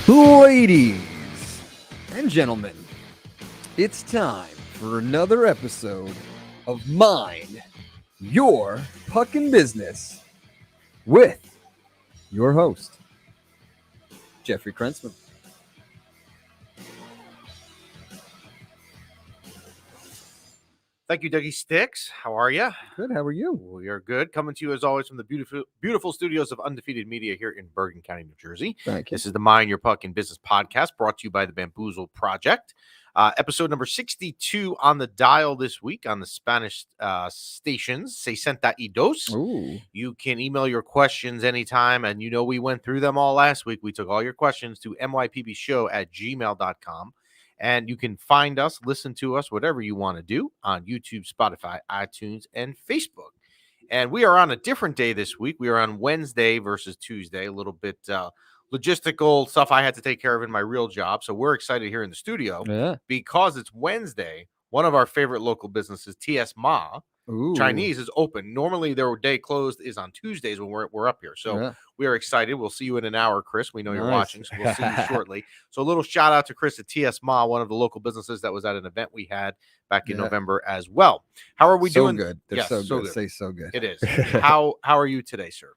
Ladies and gentlemen, it's time for another episode of Mind Your Puckin' Business with your host, Jeffrey Krentzman. Thank you, Dougie Sticks. How are you? Good, how are you? We are good. Coming to you, as always, from the beautiful studios of Undefeated Media here in Bergen County, New Jersey. Thank you. This is the Mind Your Puckin' Business podcast brought to you by the Bamboozle Project. Episode number 62 on the dial this week on the Spanish stations, 62. Ooh, You can email your questions anytime, and you know we went through them all last week. We took all your questions to mypbshow@gmail.com. And you can find us, listen to us, whatever you want to do on YouTube, Spotify, iTunes, and Facebook. And we are on a different day this week. We are on Wednesday versus Tuesday, a little bit logistical stuff I had to take care of in my real job. So we're excited here in the studio yeah. because it's Wednesday. One of our favorite local businesses, TS Ma, Ooh. Chinese, is open. Normally their day closed is on Tuesdays when we're up here. So Yeah. we are excited. We'll see you in an hour, Chris. We know you're Nice. watching, so we'll see you shortly. So a little shout out to Chris at TS Ma, one of the local businesses that was at an event we had back in November as well. How are we so doing? Good. They're Yes, so so good. good. Say so good. It is. How are you today, sir?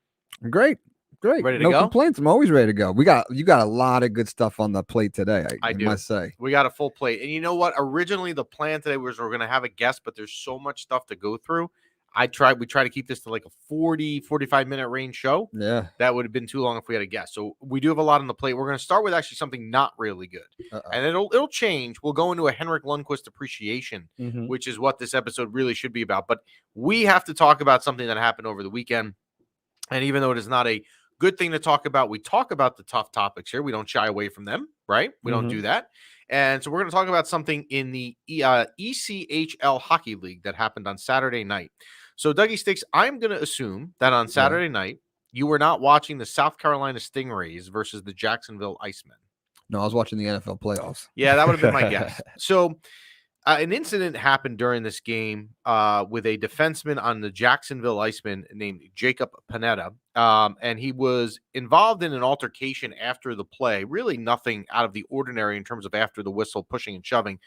Great. Ready to no go? complaints. I'm always ready to go. You got a lot of good stuff on the plate today. I do. must say. We got a full plate. And you know what? Originally the plan today was we're going to have a guest, but there's so much stuff to go through. We try to keep this to like a 45 minute range show. Yeah. That would have been too long if we had a guest. So we do have a lot on the plate. We're going to start with actually something not really good. And it'll change. We'll go into a Henrik Lundqvist appreciation, which is what this episode really should be about. But we have to talk about something that happened over the weekend. And even though it is not a good thing to talk about, we talk about the tough topics here. We don't shy away from them, right? We don't do that. And so we're going to talk about something in the ECHL Hockey League that happened on Saturday night. So, Dougie Sticks, I'm going to assume that on Saturday night, you were not watching the South Carolina Stingrays versus the Jacksonville Icemen. No, I was watching the NFL playoffs. Yeah, that would have been my guess. So, an incident happened during this game with a defenseman on the Jacksonville Icemen named Jacob Panetta. And he was involved in an altercation after the play. Really nothing out of the ordinary in terms of after the whistle, pushing and shoving,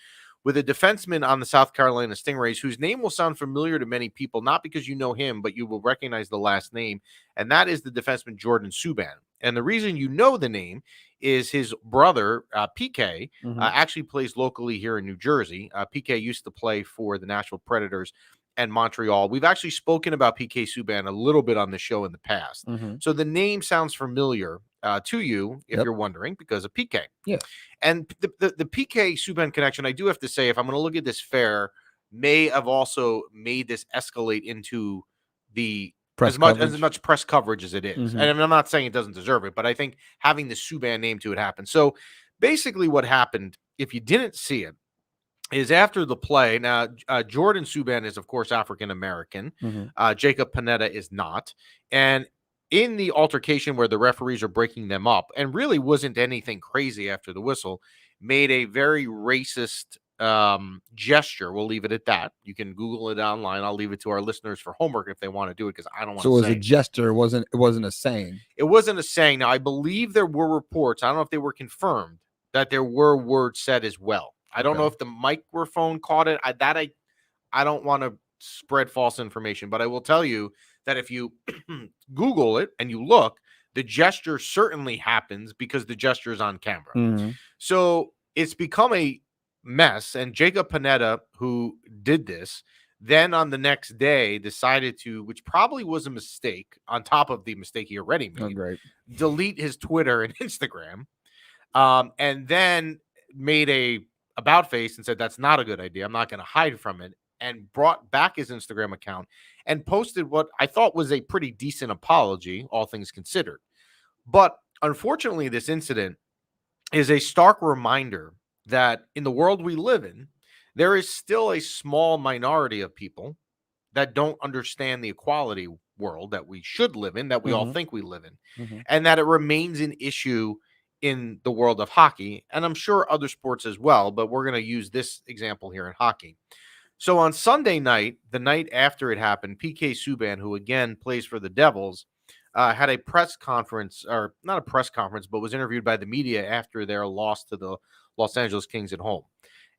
with a defenseman on the South Carolina Stingrays, whose name will sound familiar to many people, not because you know him, but you will recognize the last name, and that is the defenseman Jordan Subban. And the reason you know the name is his brother, PK, actually plays locally here in New Jersey. PK used to play for the Nashville Predators and Montreal. We've actually spoken about PK Subban a little bit on the show in the past. So the name sounds familiar to you, if you're wondering, because of PK. Yeah. And the PK Subban connection, I do have to say, if I'm going to look at this fair, may have also made this escalate into the as much press coverage as it is. And I'm not saying it doesn't deserve it, but I think having the Subban name to it happened. So basically what happened, if you didn't see it, is after the play. Now, Jordan Subban is, of course, African-American. Jacob Panetta is not. And in the altercation where the referees are breaking them up, and really wasn't anything crazy after the whistle, made a very racist gesture. We'll leave it at that. You can Google it online. I'll leave it to our listeners for homework if they want to do it, because I don't want to. So it was a gesture. It wasn't a saying. It wasn't a saying. Now, I believe there were reports. I don't know if they were confirmed that there were words said as well. I don't know if the microphone caught it. I don't want to spread false information, but I will tell you that if you Google it and you look, the gesture certainly happens because the gesture is on camera. So it's become a mess. And Jacob Panetta, who did this, then on the next day decided to, which probably was a mistake on top of the mistake he already made, delete his Twitter and Instagram, and then made a about face and said, that's not a good idea. I'm not going to hide from it. And brought back his Instagram account and posted what I thought was a pretty decent apology, all things considered. But unfortunately, this incident is a stark reminder that in the world we live in, there is still a small minority of people that don't understand the equality world that we should live in, that we all think we live in, and that it remains an issue in the world of hockey, and I'm sure other sports as well, but we're going to use this example here in hockey. So on Sunday night, the night after it happened, PK Subban, who again plays for the Devils, had a press conference, or not a press conference, but was interviewed by the media after their loss to the Los Angeles Kings at home.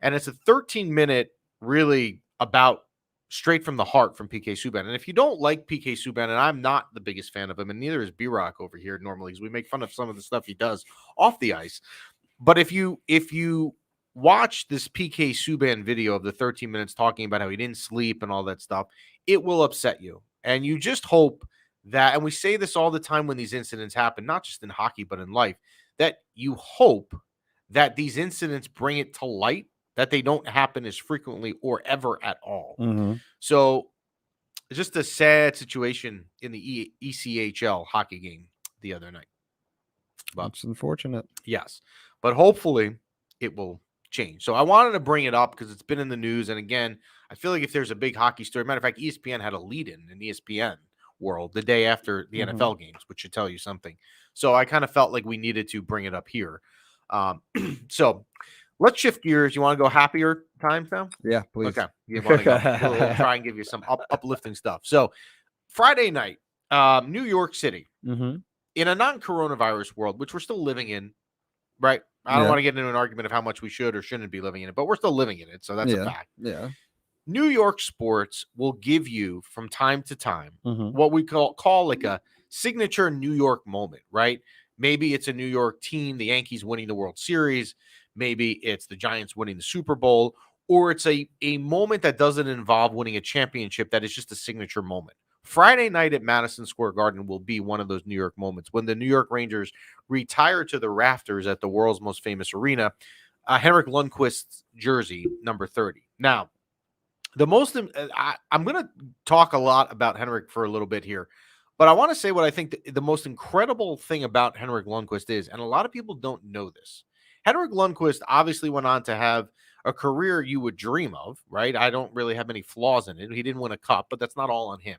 And it's a 13-minute, really about straight from the heart from PK Subban. And if you don't like PK Subban, and I'm not the biggest fan of him, and neither is B-Rock over here normally, because we make fun of some of the stuff he does off the ice. But if you watch this PK Subban video of the 13 minutes talking about how he didn't sleep and all that stuff, it will upset you. And you just hope that, and we say this all the time when these incidents happen, not just in hockey, but in life, that you hope that these incidents bring it to light, that they don't happen as frequently or ever at all. Mm-hmm. So it's just a sad situation in the ECHL hockey game the other night. But it's unfortunate. Yes. But hopefully it will change. So I wanted to bring it up because it's been in the news. And again, I feel like if there's a big hockey story, matter of fact, ESPN had a lead-in ESPN world the day after the NFL games, which should tell you something. So I kind of felt like we needed to bring it up here. So let's shift gears. You want to go happier times now? Yeah, please. Okay. You want to go? We'll try and give you some uplifting stuff. So Friday night, New York City, in a non-coronavirus world, which we're still living in, right? I don't want to get into an argument of how much we should or shouldn't be living in it, but we're still living in it. So that's a fact. Yeah. New York sports will give you from time to time what we call like a signature New York moment, right? Maybe it's a New York team, the Yankees winning the World Series. Maybe it's the Giants winning the Super Bowl, or it's a moment that doesn't involve winning a championship that is just a signature moment. Friday night at Madison Square Garden will be one of those New York moments when the New York Rangers retire to the rafters at the world's most famous arena, Henrik Lundqvist's jersey, number 30. Now, I'm going to talk a lot about Henrik for a little bit here, but I want to say what I think the most incredible thing about Henrik Lundqvist is, and a lot of people don't know this. Henrik Lundqvist obviously went on to have a career you would dream of, right? I don't really have any flaws in it. He didn't win a cup, but that's not all on him.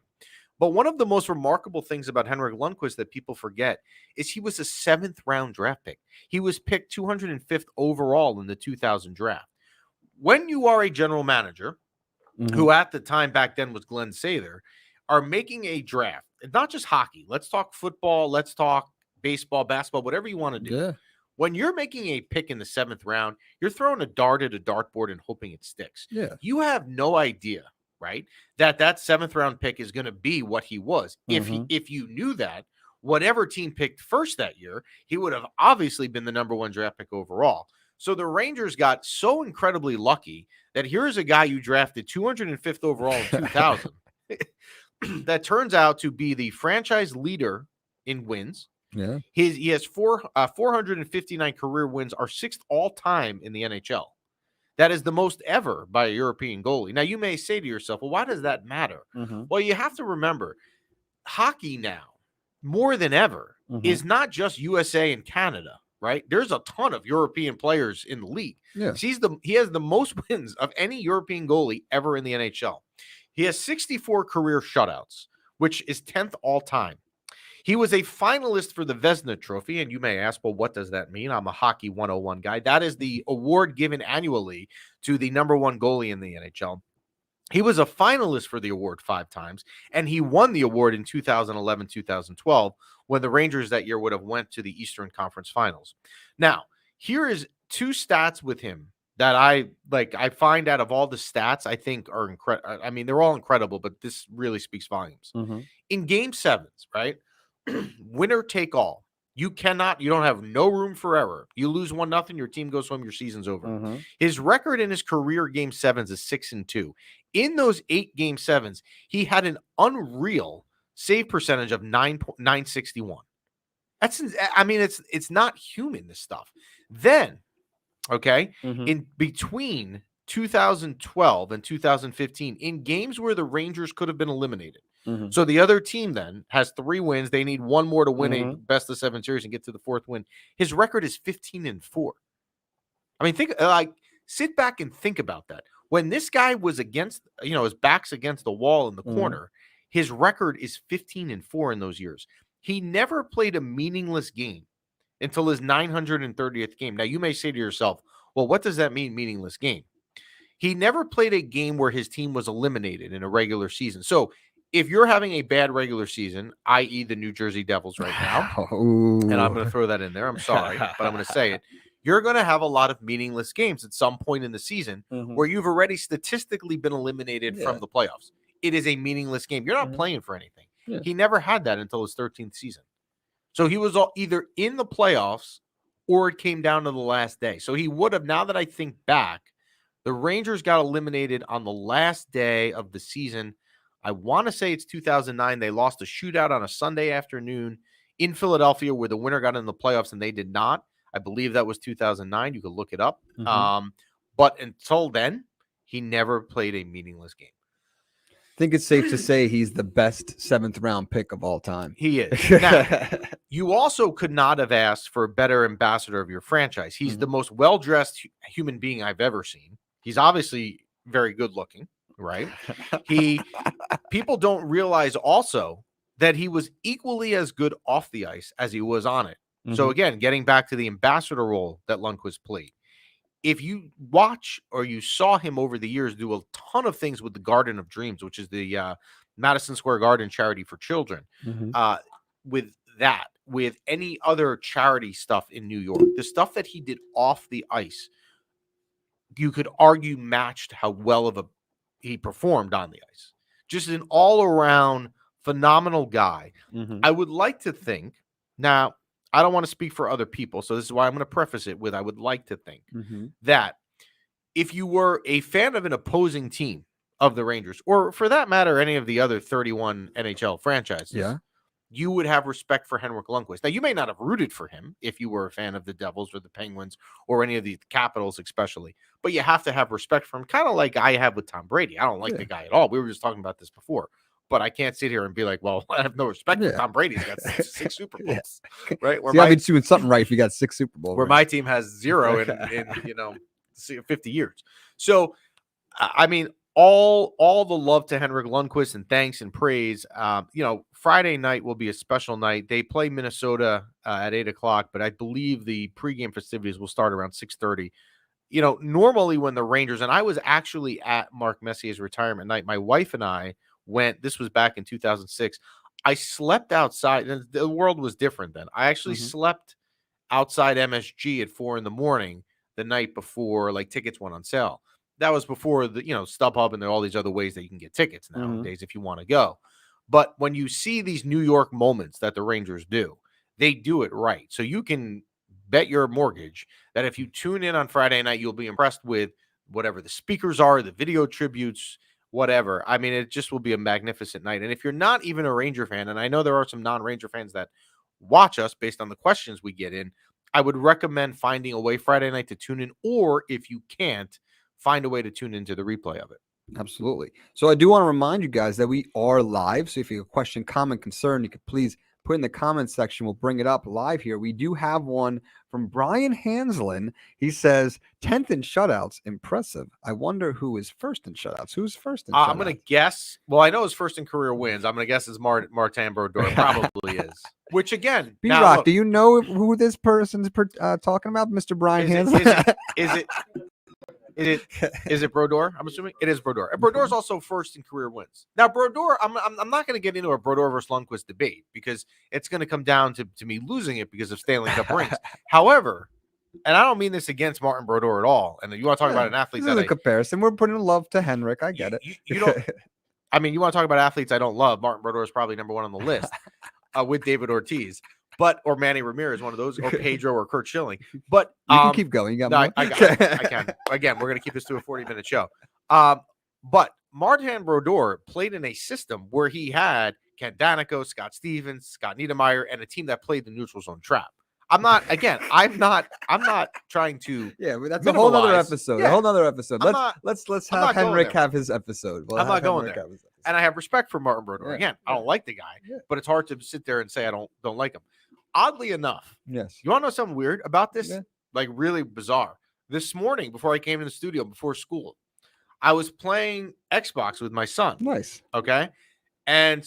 But one of the most remarkable things about Henrik Lundqvist that people forget is he was a 7th round draft pick. He was picked 205th overall in the 2000 draft. When you are a general manager, who at the time back then was Glenn Sather, are making a draft, and not just hockey. Let's talk football. Let's talk baseball, basketball, whatever you want to do. Yeah. When you're making a pick in the 7th round, you're throwing a dart at a dartboard and hoping it sticks. Yeah. You have no idea, right, that 7th round pick is going to be what he was. If you knew that, whatever team picked first that year, he would have obviously been the number 1 draft pick overall. So the Rangers got so incredibly lucky that here's a guy you drafted 205th overall in 2000 that turns out to be the franchise leader in wins. Yeah. He has 459 career wins, are 6th all time in the NHL. That is the most ever by a European goalie. Now, you may say to yourself, well, why does that matter? Well, you have to remember, hockey now, more than ever, is not just USA and Canada, right? There's a ton of European players in the league. Yeah. He has the most wins of any European goalie ever in the NHL. He has 64 career shutouts, which is 10th all time. He was a finalist for the Vezina Trophy, and you may ask, well, what does that mean? I'm a Hockey 101 guy. That is the award given annually to the number 1 goalie in the NHL. He was a finalist for the award 5 times, and he won the award in 2011, 2012, when the Rangers that year would have went to the Eastern Conference Finals. Now, here is 2 stats with him that I find out of all the stats I think are incredible. I mean, they're all incredible, but this really speaks volumes. In game 7s, right? Winner take all. You don't have no room for error. You lose 1-0, your team goes home, your season's over. His record in his career game 7s is 6-2. In those 8 game 7s, he had an unreal save percentage of 961. It's not human, this stuff. Then, okay, in between 2012 and 2015, in games where the Rangers could have been eliminated. So the other team then has 3 wins. They need 1 more to win a best of 7 series and get to the 4th win. His record is 15-4. I mean, sit back and think about that. When this guy was against, his back's against the wall in the corner, his record is 15-4 in those years. He never played a meaningless game until his 930th game. Now, you may say to yourself, well, what does that mean, meaningless game? He never played a game where his team was eliminated in a regular season. So if you're having a bad regular season, i.e. the New Jersey Devils right now, and I'm going to throw that in there. I'm sorry, but I'm going to say it. You're going to have a lot of meaningless games at some point in the season where you've already statistically been eliminated from the playoffs. It is a meaningless game. You're not playing for anything. Yeah. He never had that until his 13th season. So he was either in the playoffs or it came down to the last day. So he would have, now that I think back, the Rangers got eliminated on the last day of the season. I want to say it's 2009. They lost a shootout on a Sunday afternoon in Philadelphia where the winner got in the playoffs and they did not. I believe that was 2009. You could look it up. But until then, he never played a meaningless game. I think it's safe to say he's the best 7th round pick of all time. He is. Now, you also could not have asked for a better ambassador of your franchise. He's the most well-dressed human being I've ever seen. He's obviously very good looking, right? People don't realize also that he was equally as good off the ice as he was on it. So again, getting back to the ambassador role that Lundqvist played. If you watch or you saw him over the years do a ton of things with the Garden of Dreams, which is the Madison Square Garden charity for children, with any other charity stuff in New York, the stuff that he did off the ice, you could argue matched how well he performed on the ice. Just an all-around phenomenal guy. I would like to think, now, I don't want to speak for other people, so this is why I'm going to preface it with I would like to think that if you were a fan of an opposing team of the Rangers, or for that matter, any of the other 31 NHL franchises, you would have respect for Henrik Lundqvist. Now, you may not have rooted for him if you were a fan of the Devils or the Penguins or any of the Capitals especially, but you have to have respect for him, kind of like I have with Tom Brady. I don't like the guy at all. We were just talking about this before. But I can't sit here and be like, well, I have no respect for Tom Brady. He's got six Super Bowls, right? Where I've been doing something right if you got 6 Super Bowls. Where my team has 0 in 50 years. So, I mean, all the love to Henrik Lundqvist and thanks and praise. Friday night will be a special night. They play Minnesota at 8:00, but I believe the pregame festivities will start around 6:30. Normally when the Rangers, and I was actually at Mark Messier's retirement night, my wife and I went, this was back in 2006. I slept outside, and the world was different then. I actually slept outside MSG at 4 a.m. the night before, like, tickets went on sale. That was before the, StubHub and there are all these other ways that you can get tickets nowadays if you want to go. But when you see these New York moments that the Rangers do, they do it right. So you can bet your mortgage that if you tune in on Friday night, you'll be impressed with whatever the speakers are, the video tributes, whatever. I mean, it just will be a magnificent night. And if you're not even a Ranger fan, and I know there are some non-Ranger fans that watch us based on the questions we get in, I would recommend finding a way Friday night to tune in, or if you can't, find a way to tune into the replay of it. Absolutely. So I do want to remind you guys that we are live. So if you have a question, comment, concern, you could please put in the comments section. We'll bring it up live here. We do have one from Brian Hanslin. He says 10th in shutouts. Impressive. I wonder who is first in shutouts. Who's first in shutouts? I'm going to guess. Well, I know his first in career wins. I'm going to guess is Martin Brodeur. Probably is. Which again, B-Rock, do you know who this person's talking about? Mr. Brian Hanslin? Is it Brodeur? I'm assuming it is Brodeur. And Brodeur is also first in career wins. Now, Brodeur, I'm not going to get into a Brodeur versus Lundqvist debate because it's going to come down to me losing it because of Stanley Cup rings. However, and I don't mean this against Martin Brodeur at all. And you want to talk about an athlete that a comparison. We're putting love to Henrik. I get it. You don't. I mean, you want to talk about athletes I don't love. Martin Brodeur is probably number 1 on the list with David Ortiz. Or Manny Ramirez, one of those, or Pedro or Kurt Schilling. But you can keep going. You got I can. Again, we're going to keep this to a 40-minute show. But Martin Brodeur played in a system where he had Kent Danico, Scott Stevens, Scott Niedermayer, and a team that played the neutral zone trap. I'm not trying to. Yeah, that's a whole other episode. Yeah. A whole other episode. Let's have Henrik have his episode. I'm not going there. And I have respect for Martin Brodeur. Again, I don't like the guy, but it's hard to sit there and say I don't like him. Oddly enough, yes. You want to know something weird about this? Yeah. Like really bizarre. This morning, before I came to the studio, before school, I was playing Xbox with my son. Nice. Okay. And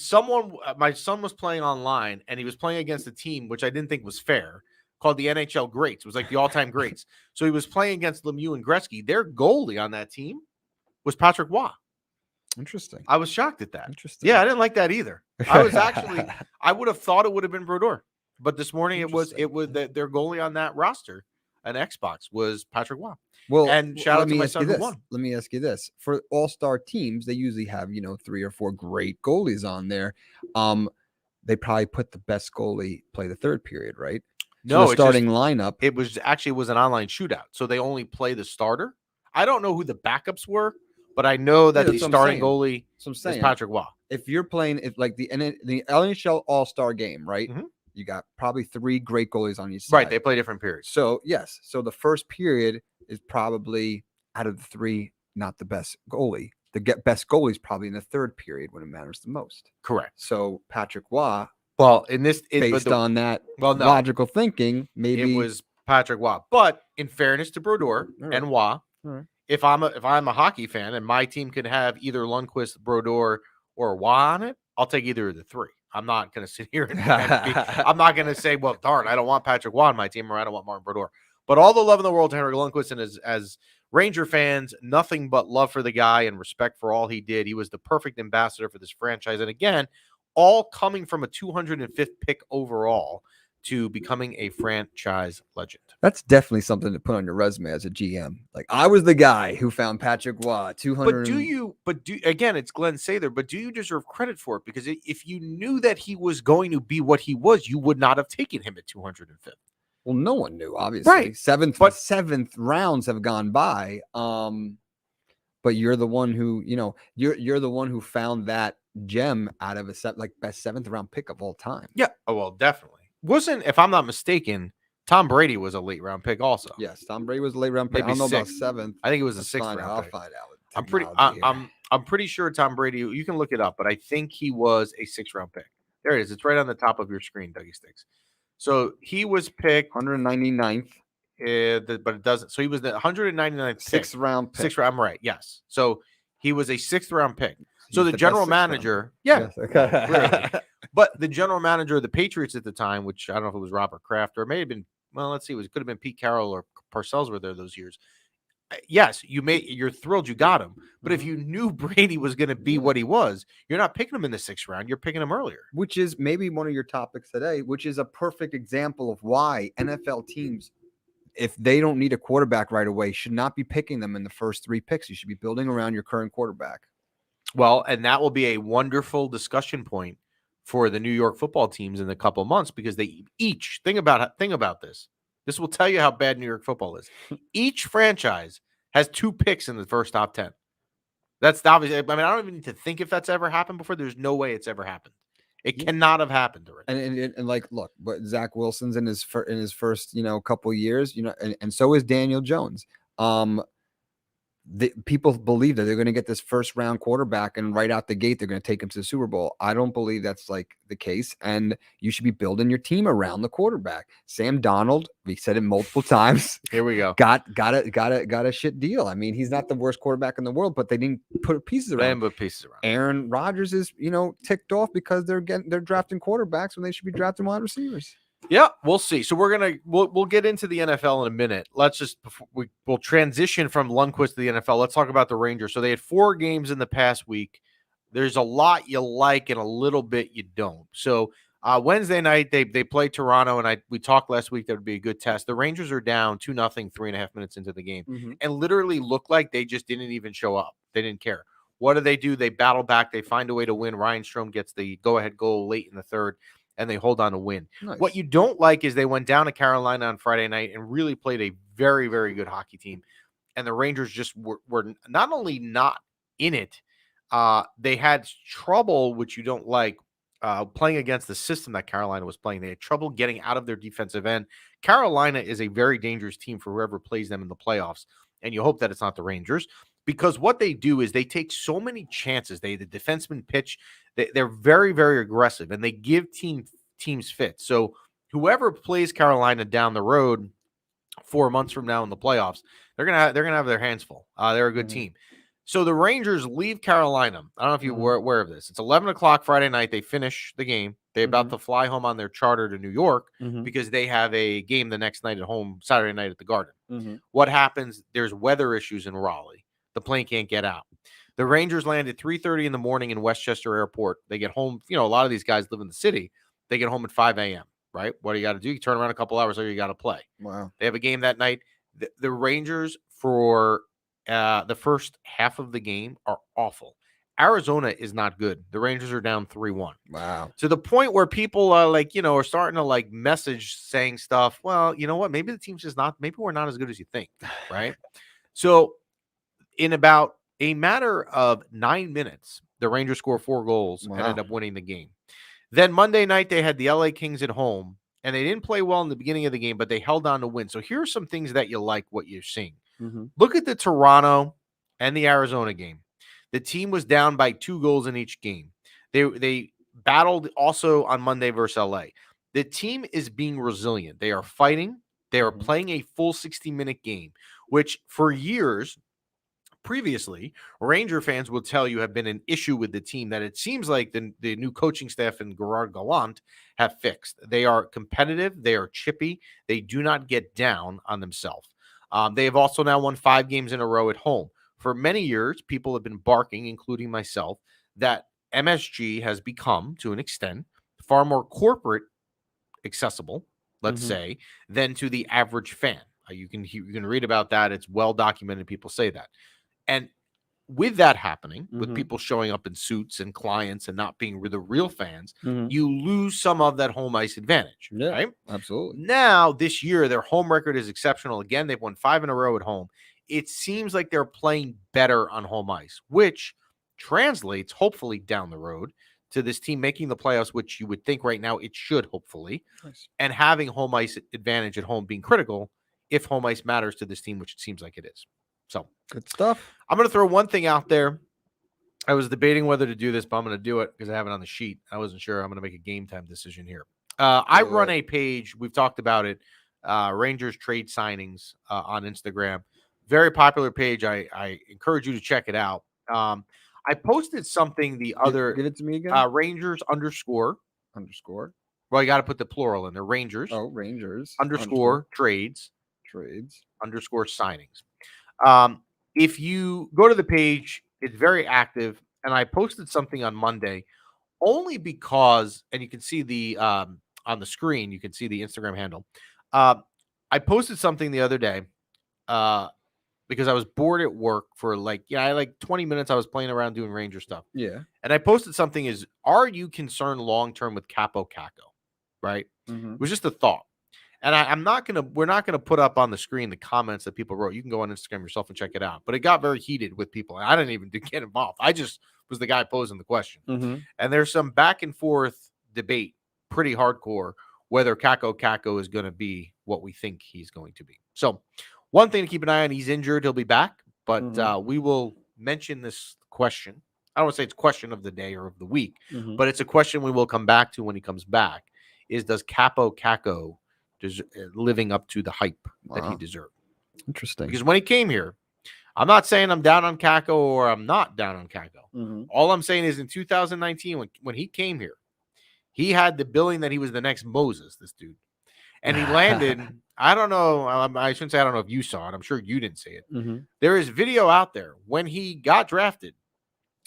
my son was playing online, and he was playing against a team, which I didn't think was fair, called the NHL Greats. It was like the all-time greats. So he was playing against Lemieux and Gretzky. Their goalie on that team was Patrick Waugh. Interesting. I was shocked at that. Interesting. Yeah, I didn't like that either. I was actually, I would have thought it would have been Brodeur, but this morning it was their goalie on that roster, an Xbox, was Patrick Waugh. Well, and shout out to my son who this. won. Let me ask you this: for all-star teams, they usually have 3 or 4 great goalies on there. They probably put the best goalie play the third period, right? So No, the starting lineup. It was an online shootout, so they only play the starter. I don't know who the backups were, but I know that the starting goalie is Patrick Waugh. If you're playing like the NHL All-Star game, right? Mhm. You got probably 3 great goalies on each side. Right, they play different periods. So yes, so the first period is probably out of the 3 not the best goalie. The best goalie is probably in the third period when it matters the most. Correct. So Patrick Waugh, well, in this, based on that logical thinking, maybe it was Patrick Waugh. But in fairness to Brodeur and Waugh, if I'm a hockey fan and my team could have either Lundqvist, Brodeur, or Waugh on it, I'll take either of the 3. I'm not going to sit here and I'm not going to say, well, darn, I don't want Patrick Waugh on my team, or I don't want Martin Brodeur. But all the love in the world to Henrik Lundqvist, and as Ranger fans, nothing but love for the guy and respect for all he did. He was the perfect ambassador for this franchise. And again, all coming from a 205th pick overall to becoming a franchise legend. That's definitely something to put on your resume as a GM. Like, I was the guy who found Patrick Waugh 200. Again, it's Glenn Sather, but do you deserve credit for it? Because if you knew that he was going to be what he was, you would not have taken him at 205th. Well, no one knew, obviously. Right. Seventh rounds have gone by. But you're the one who, you're the one who found that gem out of best 7th round pick of all time. Yeah. Oh, well, definitely. Wasn't, if I'm not mistaken, Tom Brady was a late round pick also. Yes, Tom Brady was a late round pick. Maybe I don't know about 6th. 7th. I think it was a 6th round I'll pick. find out. I'm pretty sure Tom Brady, you can look it up, but I think he was a 6th round pick. There it is. It's right on the top of your screen, Dougie Sticks. So he was picked 199th. But it doesn't. So he was the 199th pick. 6th round pick. 6th round. I'm right. Yes. So he was a 6th round pick. So the general manager, yes, okay. But the general manager of the Patriots at the time, which I don't know if it was Robert Kraft or it may have been, well, let's see, it could have been Pete Carroll or Parcells were there those years. Yes, you're thrilled you got him, but if you knew Brady was going to be what he was, you're not picking him in the 6th round. You're picking him earlier, which is maybe one of your topics today, which is a perfect example of why NFL teams, if they don't need a quarterback right away, should not be picking them in the first 3 picks. You should be building around your current quarterback. Well, and that will be a wonderful discussion point for the New York football teams in a couple of months, because they each think about this. This will tell you how bad New York football is. Each franchise has 2 picks in the first top 10. That's obviously, I mean, I don't even need to think if that's ever happened before. There's no way it's ever happened. It cannot have happened already. And like, look, but Zach Wilson's in his first, couple years, and so is Daniel Jones. People believe that they're going to get this first round quarterback and right out the gate, they're going to take him to the Super Bowl. I don't believe that's like the case. And you should be building your team around the quarterback. Sam Darnold, we said it multiple times. Here we go. Got a shit deal. I mean, he's not the worst quarterback in the world, but they didn't put pieces around. Aaron Rodgers is, ticked off because they're drafting quarterbacks when they should be drafting wide receivers. Yeah, we'll see. So we'll get into the NFL in a minute. Let's just we'll transition from Lundqvist to the NFL. Let's talk about the Rangers. So they had 4 games in the past week. There's a lot you like and a little bit you don't. So Wednesday night they play Toronto, and we talked last week that would be a good test. The Rangers are down 2-0, 3.5 minutes into the game, and literally looked like they just didn't even show up. They didn't care. What do? They battle back. They find a way to win. Ryan Strome gets the go-ahead goal late in the third, and they hold on to win. Nice. What you don't like is they went down to Carolina on Friday night and really played a very, very good hockey team. And the Rangers just were not only not in it, they had trouble, which you don't like, playing against the system that Carolina was playing. They had trouble getting out of their defensive end. Carolina is a very dangerous team for whoever plays them in the playoffs. And you hope that it's not the Rangers, because what they do is they take so many chances. The defensemen pitch. They're very, very aggressive, and they give teams fits. So whoever plays Carolina down the road 4 months from now in the playoffs, they're gonna have their hands full. They're a good team. So the Rangers leave Carolina. I don't know if you were aware of this. It's 11 o'clock Friday night. They finish the game. They're about to fly home on their charter to New York because they have a game the next night at home, Saturday night at the Garden. What happens? There's weather issues in Raleigh. The plane can't get out. The Rangers land at 3:30 in the morning in Westchester Airport. They get home. A lot of these guys live in the city. They get home at 5 a.m., right? What do you got to do? You turn around a couple hours later, you got to play. Wow. They have a game that night. The Rangers, for the first half of the game, are awful. Arizona is not good. The Rangers are down 3-1. Wow. To the point where people are are starting to message saying stuff. Well, you know what? Maybe the team's just not, maybe we're not as good as you think, right? So in about a matter of 9 minutes, the Rangers score 4 goals and end up winning the game. Then Monday night, they had the LA Kings at home, and they didn't play well in the beginning of the game, but they held on to win. So here are some things that you like what you're seeing. Look at the Toronto and the Arizona game. The team was down by 2 goals in each game. They battled also on Monday versus LA. The team is being resilient. They are fighting. They are playing a full 60-minute game, which for years previously, Ranger fans will tell you have been an issue with the team that it seems like the new coaching staff and Gerard Gallant have fixed. They are competitive. They are chippy. They do not get down on themselves. They have also now won 5 games in a row at home. For many years, people have been barking, including myself, that MSG has become, to an extent, far more corporate accessible, let's say, than to the average fan. You can read about that. It's well documented. People say that. And with that happening, with people showing up in suits and clients and not being the real fans, you lose some of that home ice advantage. Yeah, right? Absolutely. Now, this year, their home record is exceptional. Again, they've won 5 in a row at home. It seems like they're playing better on home ice, which translates, hopefully, down the road to this team making the playoffs, which you would think right now it should, hopefully, and having home ice advantage at home being critical if home ice matters to this team, which it seems like it is. So good stuff. I'm going to throw one thing out there. I was debating whether to do this, but I'm going to do it because I have it on the sheet. I wasn't sure. I'm going to make a game time decision here. I run a page. We've talked about it. Rangers trade signings on Instagram. Very popular page. I encourage you to check it out. I posted something the other. Give it to me again. Rangers _. Well, you got to put the plural in there. Rangers. Oh, Rangers _ trades _ signings. If you go to the page, it's very active. And I posted something on Monday only because, and you can see the on the screen, you can see the Instagram handle. I posted something the other day because I was bored at work for I 20 minutes. I was playing around doing Ranger stuff. Yeah. And I posted something are you concerned long-term with Capo Caco? Right. It was just a thought. And we're not going to put up on the screen the comments that people wrote. You can go on Instagram yourself and check it out. But it got very heated with people. And I didn't even get involved. I just was the guy posing the question. And there's some back and forth debate, pretty hardcore, whether Caco is going to be what we think he's going to be. So one thing to keep an eye on, he's injured. He'll be back. But we will mention this question. I don't want to say it's question of the day or of the week, but it's a question we will come back to when he comes back, is does Caco living up to the hype that he deserved? Interesting. Because when he came here, I'm not saying I'm down on Caco or I'm not down on Caco. All I'm saying is in 2019, when he came here, he had the billing that he was the next Moses, this dude. And he landed, I don't know, I shouldn't say I don't know if you saw it. I'm sure you didn't see it. There is video out there when he got drafted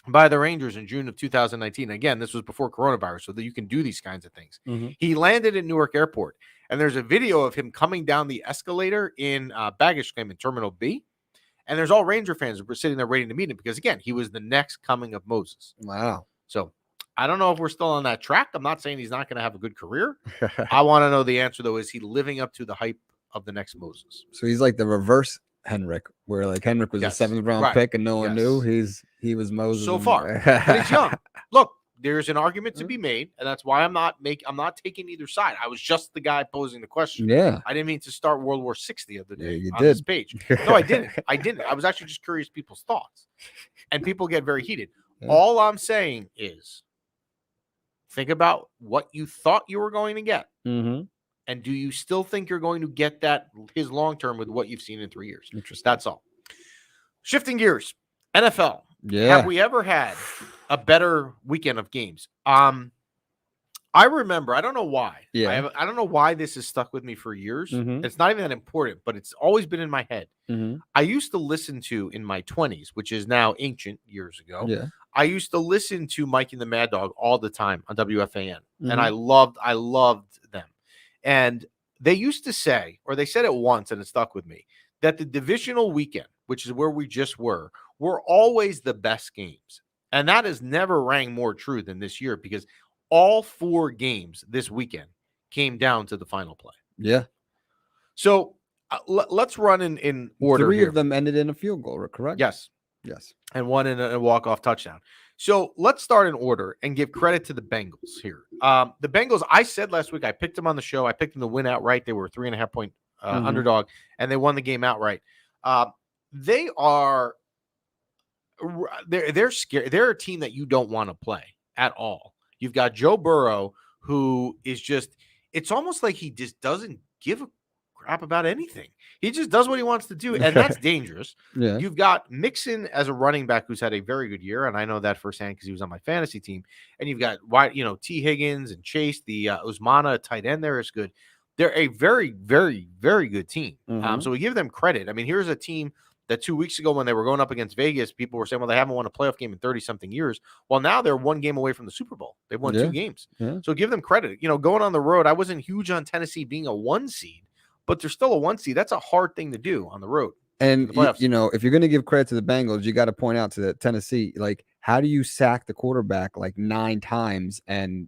by the Rangers in June of 2019. Again, this was before coronavirus, so that you can do these kinds of things. He landed at Newark Airport, and there's a video of him coming down the escalator in baggage claim in Terminal B, and there's all Ranger fans who were sitting there waiting to meet him because, again, he was the next coming of Moses. Wow. So I don't know if we're still on that track. I'm not saying he's not going to have a good career. I want to know the answer, though. Is he living up to the hype of the next Moses? So he's like the reverse Henrik, where Henrik was a 7th round pick and no one knew. He was Moses so far. But he's young. Look, there's an argument to be made, and that's why I'm not taking either side. I was just the guy posing the question. Yeah. I didn't mean to start World War VI the other day you on did. this page. No, I didn't. I was actually just curious people's thoughts. And people get very heated. Yeah. All I'm saying is think about what you thought you were going to get. And do you still think you're going to get his long term with what you've seen in 3 years? Interesting. That's all. Shifting gears. NFL. Yeah. Have we ever had a better weekend of games? I remember. I don't know why. Yeah. I don't know why this has stuck with me for years. Mhm. It's not even that important, but it's always been in my head. Mhm. I used to listen to in my 20s, which is now ancient years ago. Yeah. I used to listen to Mikey and the Mad Dog all the time on WFAN, and I Mhm. loved them. And they used to say, or they said it once, and it stuck with me, that the divisional weekend, which is where we just were always the best games. And that has never rang more true than this year because all 4 games this weekend came down to the final play. Yeah. So let's run in order 3 here. of them ended in a field goal, correct? Yes. Yes. And one in a walk-off touchdown. So let's start in order and give credit to the Bengals here. The Bengals, I said last week, I picked them on the show. I picked them to win outright. They were a 3.5 point underdog, and they won the game outright. They are they're scary. They're a team that you don't want to play at all. You've got Joe Burrow, who is just, it's almost like he just doesn't give a crap about anything. He just does what he wants to do, and that's dangerous. Yeah. You've got Mixon as a running back who's had a very good year, and I know that firsthand because he was on my fantasy team. And you've got T. Higgins and Chase, the Usmana tight end there is good. They're a very, very, very good team. So we give them credit. I mean, here's a team that 2 weeks ago when they were going up against Vegas, people were saying, well, they haven't won a playoff game in 30-something years. Well, now they're 1 game away from the Super Bowl. They've won 2 games. Yeah. So give them credit. Going on the road, I wasn't huge on Tennessee being a 1 seed, but they're still a 1 seed. That's a hard thing to do on the road. And, if you're going to give credit to the Bengals, you got to point out to the Tennessee, like, how do you sack the quarterback like 9 times and,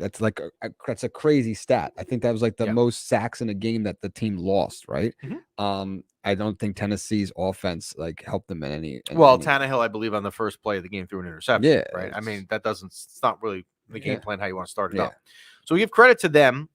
that's like that's a crazy stat. I think that was like the most sacks in a game that the team lost, right? I don't think Tennessee's offense like helped them in any. Tannehill, I believe, on the first play of the game threw an interception. Yeah, right. I mean, it's not really the game plan how you want to start it Yeah. up. So we give credit to them.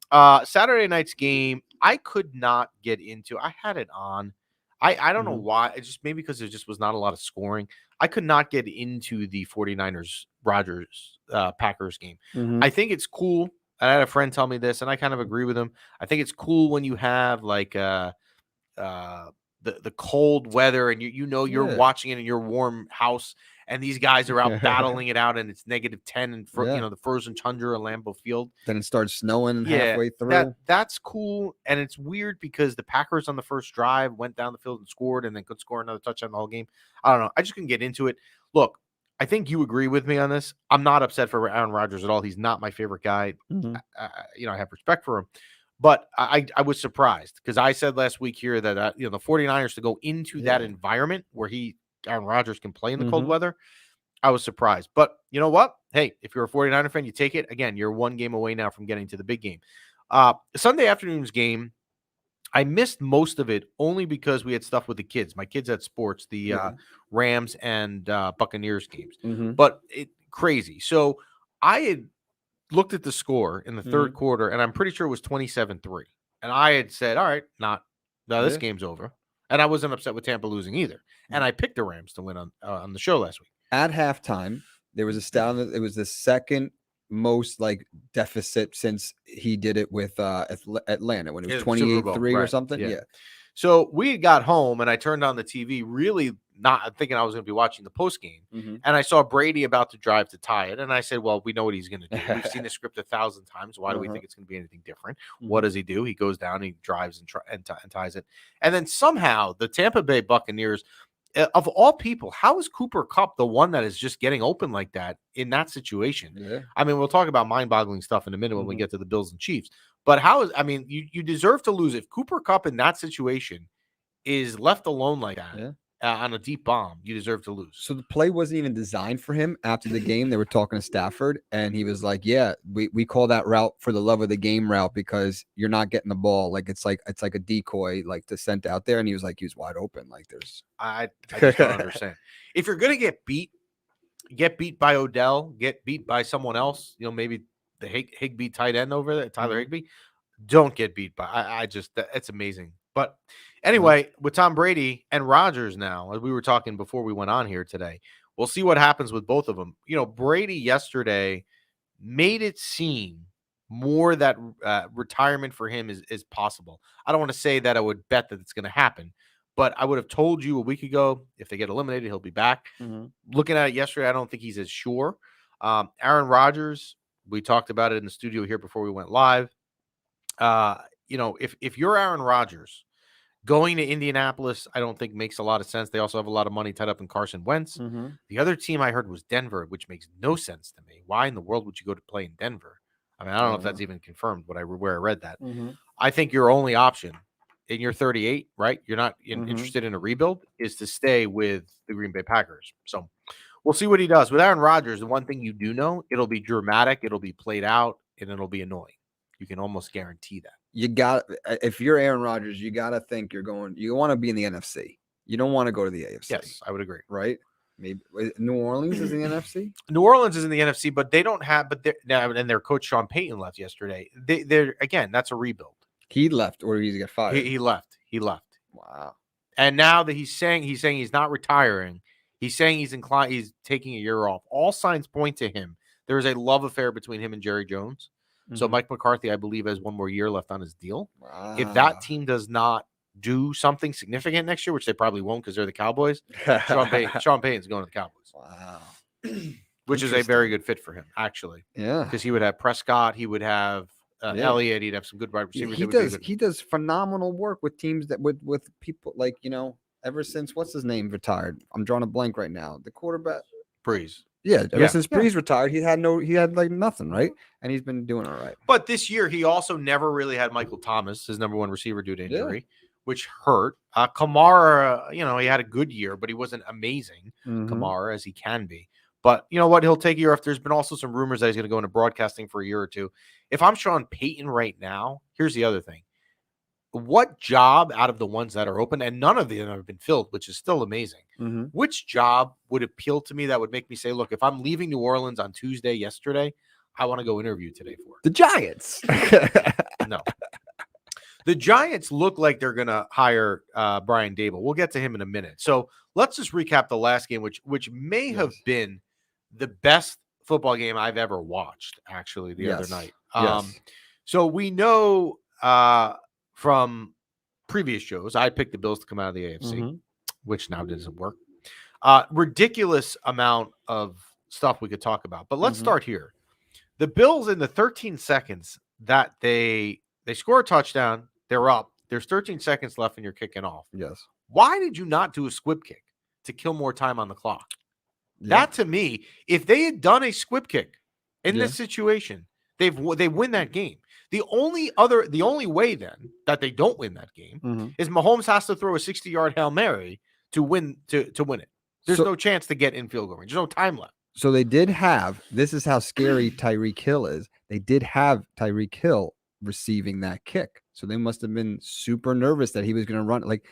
Saturday night's game, I could not get into. I had it on. I don't know why. It just maybe because there just was not a lot of scoring. I could not get into the 49ers Rodgers Packers game. I think it's cool. I had a friend tell me this, and I kind of agree with him. I think it's cool when you have like the cold weather and you're watching it in your warm house, and these guys are out battling it out, and it's -10 and the frozen tundra of Lambeau Field. Then it starts snowing halfway through. That's cool, and it's weird because the Packers on the first drive went down the field and scored, and then could score another touchdown the whole game. I don't know. I just couldn't get into it. Look, I think you agree with me on this. I'm not upset for Aaron Rodgers at all. He's not my favorite guy. I have respect for him. But I was surprised because I said last week here that the 49ers to go into that environment where Aaron Rodgers can play in the cold weather. I was surprised. But you know what? Hey, if you're a 49er fan, you take it. Again, you're 1 game away now from getting to the big game. Sunday afternoon's game, I missed most of it only because we had stuff with the kids. My kids had sports, the Rams and Buccaneers games. But crazy. So I had looked at the score in the third quarter, and I'm pretty sure it was 27-3. And I had said, all right, this game's over. And I wasn't upset with Tampa losing either. And I picked the Rams to win on the show last week. At halftime, there was a stat that it was the second most like deficit since he did it with Atlanta when it was 28-3 or something. Yeah. So we got home and I turned on the TV, really not thinking I was going to be watching the post game. And I saw Brady about to drive to tie it. And I said, well, we know what he's going to do. We've seen the script 1,000 times. Why do we think it's going to be anything different? What does he do? He goes down, he drives and ties it. And then somehow the Tampa Bay Buccaneers, of all people, how is Cooper Kupp the one that is just getting open like that in that situation? I mean, we'll talk about mind-boggling stuff in a minute when we get to the Bills and Chiefs. But you deserve to lose. If Cooper Kupp in that situation is left alone like that on a deep bomb, you deserve to lose. So the play wasn't even designed for him. After the game, they were talking to Stafford, and he was like, yeah, we call that route for the love of the game route because you're not getting the ball. Like it's like a decoy, like to send out there. And he was wide open. Like there's I just don't understand. If you're gonna get beat by Odell, get beat by someone else, maybe the Higbee tight end over there, Tyler Higbee, don't get beat by. It's amazing. But anyway, with Tom Brady and Rodgers now, as we were talking before we went on here today, we'll see what happens with both of them. Brady yesterday made it seem more that retirement for him is possible. I don't want to say that I would bet that it's going to happen, but I would have told you a week ago, if they get eliminated, he'll be back. Looking at it yesterday, I don't think he's as sure. Aaron Rodgers, we talked about it in the studio here before we went live. If you're Aaron Rodgers, going to Indianapolis, I don't think makes a lot of sense. They also have a lot of money tied up in Carson Wentz. Mm-hmm. The other team I heard was Denver, which makes no sense to me. Why in the world would you go to play in Denver? I mean, I don't know if that's even confirmed, where I read that. Mm-hmm. I think your only option, and you're 38, right? You're not interested in a rebuild, is to stay with the Green Bay Packers. So we'll see what he does. With Aaron Rodgers, the one thing you do know, it'll be dramatic, it'll be played out, and it'll be annoying. You can almost guarantee that. If you're Aaron Rodgers, you got to think you want to be in the NFC. You don't want to go to the AFC. Yes, I would agree. Right? Maybe New Orleans is in the NFC. New Orleans is in the NFC, but they don't have. And their coach Sean Payton left yesterday. They're again, that's a rebuild. He left, or he's got fired. He left. Wow. And now that he's saying he's not retiring. He's saying he's inclined. He's taking a year off. All signs point to him. There is a love affair between him and Jerry Jones. Mm-hmm. So Mike McCarthy, I believe, has one more year left on his deal. Wow. If that team does not do something significant next year, which they probably won't because they're the Cowboys, Sean Payton's going to the Cowboys. Wow. Which is a very good fit for him, actually. Yeah. Because he would have Prescott, he would have Elliott, he'd have some good wide receivers. He does phenomenal work with teams that with people like, ever since what's his name retired. I'm drawing a blank right now. The quarterback. Breeze. Yeah, ever since Breeze retired, he had like nothing, right? And he's been doing all right. But this year, he also never really had Michael Thomas, his number one receiver, due to injury, which hurt. Kamara, he had a good year, but he wasn't amazing, Kamara, as he can be. But you know what? He'll take a year off. There's been also some rumors that he's going to go into broadcasting for a year or two. If I'm Sean Payton right now, here's the other thing. What job out of the ones that are open, and none of them have been filled, which is still amazing. Mm-hmm. Which job would appeal to me that would make me say, look, if I'm leaving New Orleans on yesterday, I want to go interview today for the Giants. No. The Giants look like they're going to hire Brian Dable. We'll get to him in a minute. So let's just recap the last game, which may have been the best football game I've ever watched, actually, the other night. So we know from previous shows, I picked the Bills to come out of the AFC, which now doesn't work. Ridiculous amount of stuff we could talk about. But let's start here. The Bills, in the 13 seconds that they score a touchdown, they're up. There's 13 seconds left and you're kicking off. Yes. Why did you not do a squib kick to kill more time on the clock? Yeah. That, to me, if they had done a squib kick in this situation, they win that game. The only way then that they don't win that game is Mahomes has to throw a 60-yard Hail Mary to win it. There's no chance to get in field goal range. There's no time left. So they did have, this is how scary Tyreek Hill is. They did have Tyreek Hill receiving that kick. So they must have been super nervous that he was going to run. Like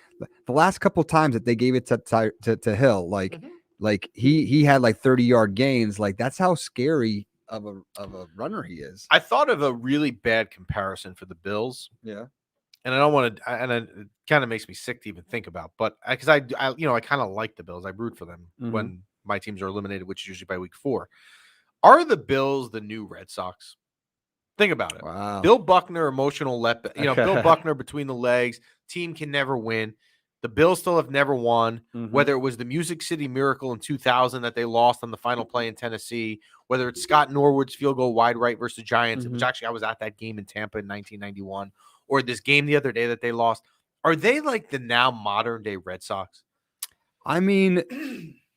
the last couple times that they gave it to Hill, like he had like 30-yard gains. Like that's how scary of a runner he is. I thought of a really bad comparison for the Bills. Yeah. And I don't want to, and it kind of makes me sick to even think about, but because I kind of like the Bills. I root for them when my teams are eliminated, which is usually by week 4. Are the Bills the new Red Sox? Think about it. Wow. Bill Buckner, emotional Bill Buckner between the legs. Team can never win. The Bills still have never won, whether it was the Music City Miracle in 2000 that they lost on the final play in Tennessee, whether it's Scott Norwood's field goal wide right versus the Giants, which actually I was at that game in Tampa in 1991, or this game the other day that they lost. Are they like the now modern day Red Sox? I mean,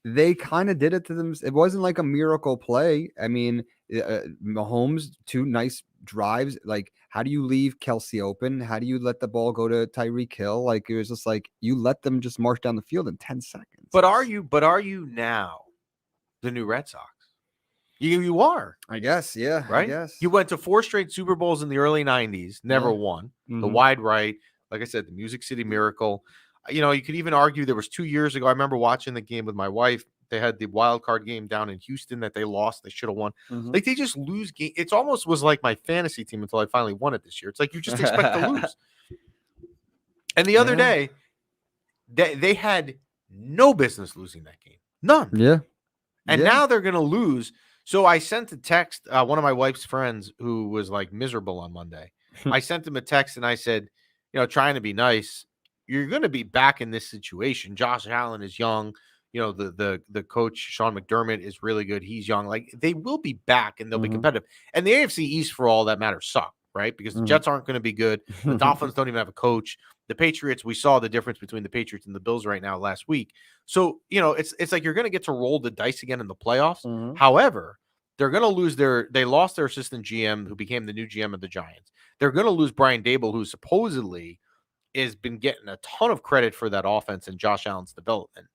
they kind of did it to them. It wasn't like a miracle play. I mean, Mahomes, 2 nice drives. Like, how do you leave Kelsey open? How do you let the ball go to Tyreek Hill? Like, it was just like you let them just march down the field in 10 seconds. But are you now the new Red Sox? You are. I guess, yeah. Right? I guess. You went to 4 straight Super Bowls in the early 90s, never won. The wide right, like I said, the Music City Miracle. You could even argue there was 2 years ago. I remember watching the game with my wife. They had the wild card game down in Houston that they lost. They should have won. Like, they just lose game. It almost was like my fantasy team until I finally won it this year. It's like you just expect to lose. And the other day, they had no business losing that game. None. Yeah. And now they're going to lose. So I sent a text, one of my wife's friends who was like miserable on Monday. I sent him a text and I said, trying to be nice, you're going to be back in this situation. Josh Allen is young. the coach Sean McDermott is really good. He's young. Like they will be back and they'll be Mhm. competitive. And the AFC East, for all that matters, suck, right? Because the Mhm. Jets aren't going to be good. The Dolphins don't even have a coach. The Patriots, we saw the difference between the Patriots and the Bills right now last week. So it's like you're going to get to roll the dice again in the playoffs. Mhm. However, they're going to lose they lost their assistant GM who became the new GM of the Giants. They're going to lose Brian Dable, who supposedly has been getting a ton of credit for that offense and Josh Allen's development.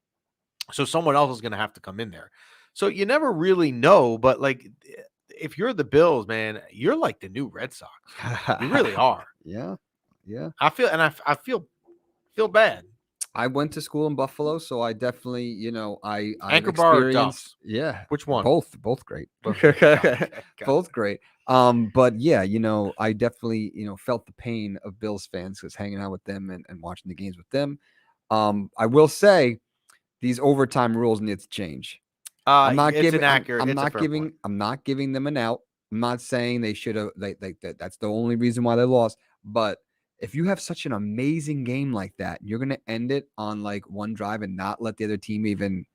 So someone else is going to have to come in there. So you never really know, but like if you're the Bills, man, you're like the new Red Sox. You really are. Yeah. I feel bad. I went to school in Buffalo, so I definitely, I've Anchor Bar or experienced. Duff's? Yeah, Which one? both great, Okay. both great. But yeah, I definitely, felt the pain of Bills fans because hanging out with them and watching the games with them. I will say these overtime rules need to change. I'm not It's giving. inaccurate. I'm It's a not fair giving. point. I'm not giving them an out. I'm not saying they should have. That's the only reason why they lost. But if you have such an amazing game like that, you're gonna end it on like one drive and not let the other team even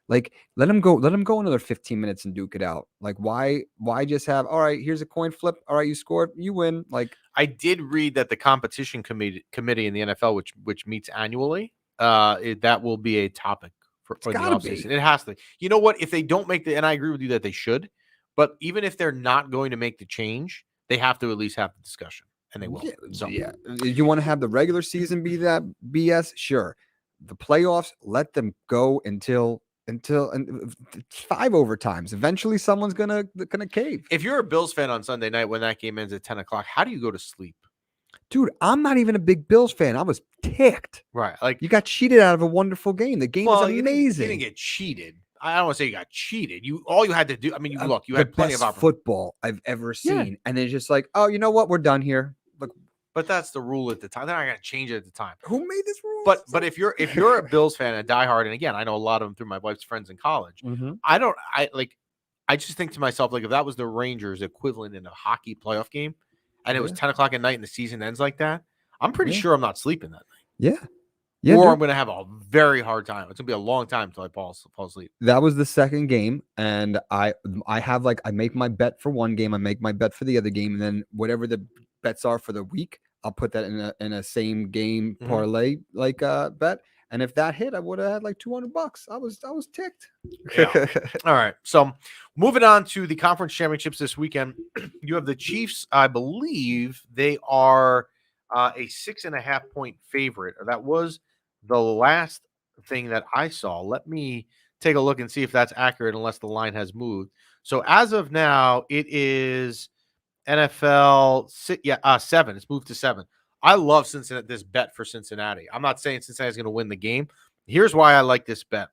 let them go. Let them go another 15 minutes and duke it out. Like why just have all right? Here's a coin flip. All right, you scored. You win. Like I did read that the competition committee in the NFL, which meets annually, that will be a topic for the gotta offseason. be. It has to. You know what? If they don't make and I agree with you that they should, but even if they're not going to make the change, they have to at least have the discussion, and they will. Yeah, So yeah. You want to have the regular season be that BS? Sure. The playoffs, let them go until and 5 overtimes. Eventually, someone's gonna cave. if you're a Bills fan on Sunday night when that game ends at 10 o'clock, how do you go to sleep? Dude, I'm not even a big Bills fan. I was ticked. Right, like You got cheated out of a wonderful game. The game was amazing. You didn't get cheated. I don't want to say you got cheated. All you had to do. I mean, you The had plenty of best opportunities. football I've ever seen, and it's just like, oh, you know what? We're done here. Look, But that's the rule at the time. They're not going to change it at the time. who made this rule? But if you're a Bills fan, a diehard, and again, I know a lot of them through my wife's friends in college. Mhm. I just think to myself, like if that was the Rangers equivalent in a hockey playoff game, and it was Yeah. 10 o'clock at night and the season ends like that, I'm pretty Yeah. sure I'm not sleeping that night. Yeah. Yeah, or dude. I'm going to have a very hard time. It's going to be a long time until I fall asleep. That was the second game, and I have I make my bet for one game, I make my bet for the other game, and then whatever the bets are for the week, I'll put that in a same game Mhm. parlay bet. And if that hit, I would have had like $200. I was ticked. Yeah. All right. So moving on to the conference championships this weekend, you have the Chiefs. I believe they are a 6.5 point favorite. That was the last thing that I saw. Let me take a look and see if that's accurate, unless the line has moved. So as of now, it is NFL 7. It's moved to 7. I love Cincinnati. This bet for Cincinnati. I'm not saying Cincinnati's going to win the game. Here's why I like this bet.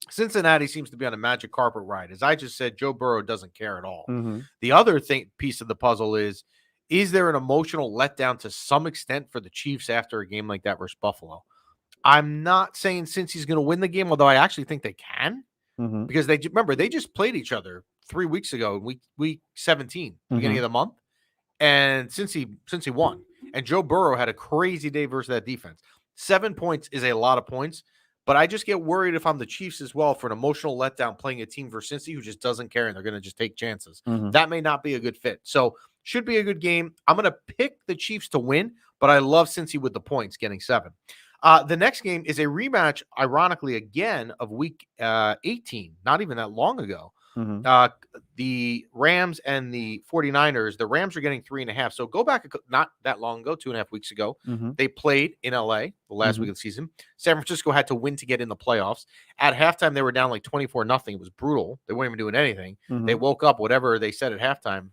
Cincinnati seems to be on a magic carpet ride. As I just said, Joe Burrow doesn't care at all. Mhm. The other piece of the puzzle is there an emotional letdown to some extent for the Chiefs after a game like that versus Buffalo? I'm not saying Cincy's going to win the game, although I actually think they can, Mhm. because they just played each other 3 weeks ago, week 17, beginning of the month, and Cincy won. And Joe Burrow had a crazy day versus that defense. 7 points is a lot of points, but I just get worried if I'm the Chiefs as well for an emotional letdown playing a team for Cincy who just doesn't care and they're going to just take chances. Mhm. That may not be a good fit. So should be a good game. I'm going to pick the Chiefs to win, but I love Cincy with the points getting 7. The next game is a rematch, ironically, again, of week 18, not even that long ago. Mhm. The Rams and the 49ers, the Rams are getting 3.5. So go back not that long ago, 2.5 weeks ago. Mhm. They played in LA the last week of the season. San Francisco had to win to get in the playoffs. At halftime, they were down like 24-0. It was brutal. They weren't even doing anything. They Mhm. woke up, whatever they said at halftime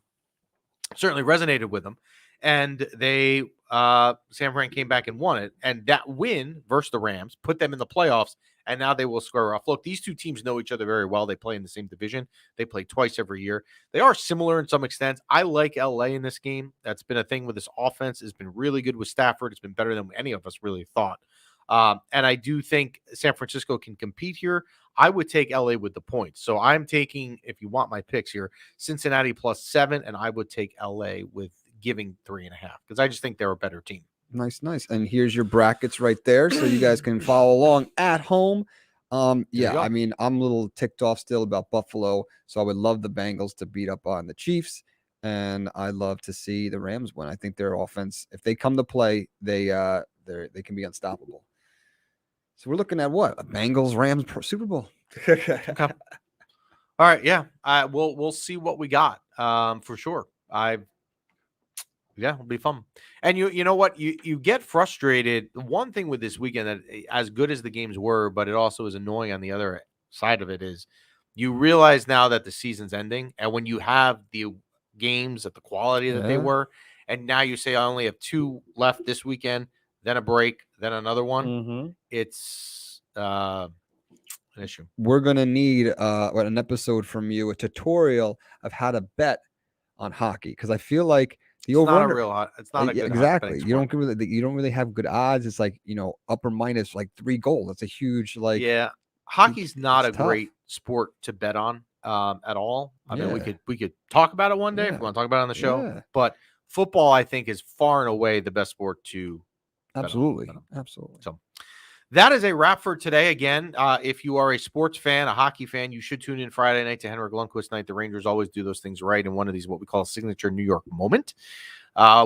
certainly resonated with them. And they San Fran came back and won it. And that win versus the Rams put them in the playoffs. And now they will square off. Look, these two teams know each other very well. They play in the same division. They play twice every year. They are similar in some extent. I like LA in this game. That's been a thing with this offense. It's been really good with Stafford. It's been better than any of us really thought. And I do think San Francisco can compete here. I would take LA with the points. So I'm taking, if you want my picks here, Cincinnati +7, and I would take LA with giving 3.5 because I just think they're a better team. Nice. And here's your brackets right there, so you guys can follow along at home. Yeah, I mean, I'm a little ticked off still about Buffalo, so I would love the Bengals to beat up on the Chiefs, and I love to see the Rams win. I think their offense, if they come to play, they can be unstoppable. So we're looking at what? A Bengals Rams Super Bowl. Okay. All right, yeah. We'll see what we got. For sure. Yeah, it'll be fun. And you know what? You get frustrated. One thing with this weekend that as good as the games were, but it also is annoying on the other side of it is you realize now that the season's ending, and when you have the games at the quality that they were, and now you say I only have 2 left this weekend, then a break, then another one. It's an issue. We're gonna need an episode from you, a tutorial of how to bet on hockey, because I feel like it's not a real. It's not a good exactly. You don't really have good odds. It's like upper minus like 3 goals. That's a huge Hockey's not a great sport to bet on at all. I mean, we could talk about it one day if we want to talk about it on the show. But football, I think, is far and away the best sport to absolutely. So that is a wrap for today. Again, if you are a sports fan, a hockey fan, you should tune in Friday night to Henrik Lundqvist night. The Rangers always do those things right in one of these, what we call a signature New York moment.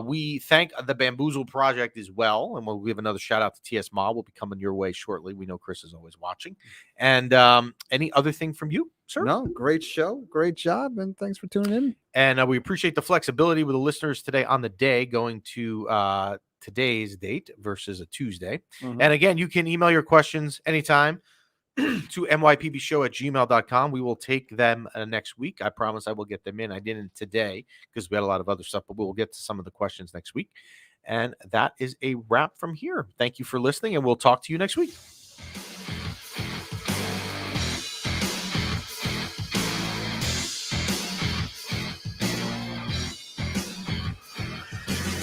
We thank the Bamboozle Project as well, and we'll give another shout out to TS Ma. We'll be coming your way shortly. We know Chris is always watching. And any other thing from you, sir? No, great show, great job, and thanks for tuning in. And we appreciate the flexibility with the listeners today on the day, going to today's date versus a Tuesday. And again, you can email your questions anytime to mypbshow@gmail.com. We will take them next week. I promise I will get them in. I didn't today because we had a lot of other stuff, but we'll get to some of the questions next week. And that is a wrap from here. Thank you for listening, and we'll talk to you next week.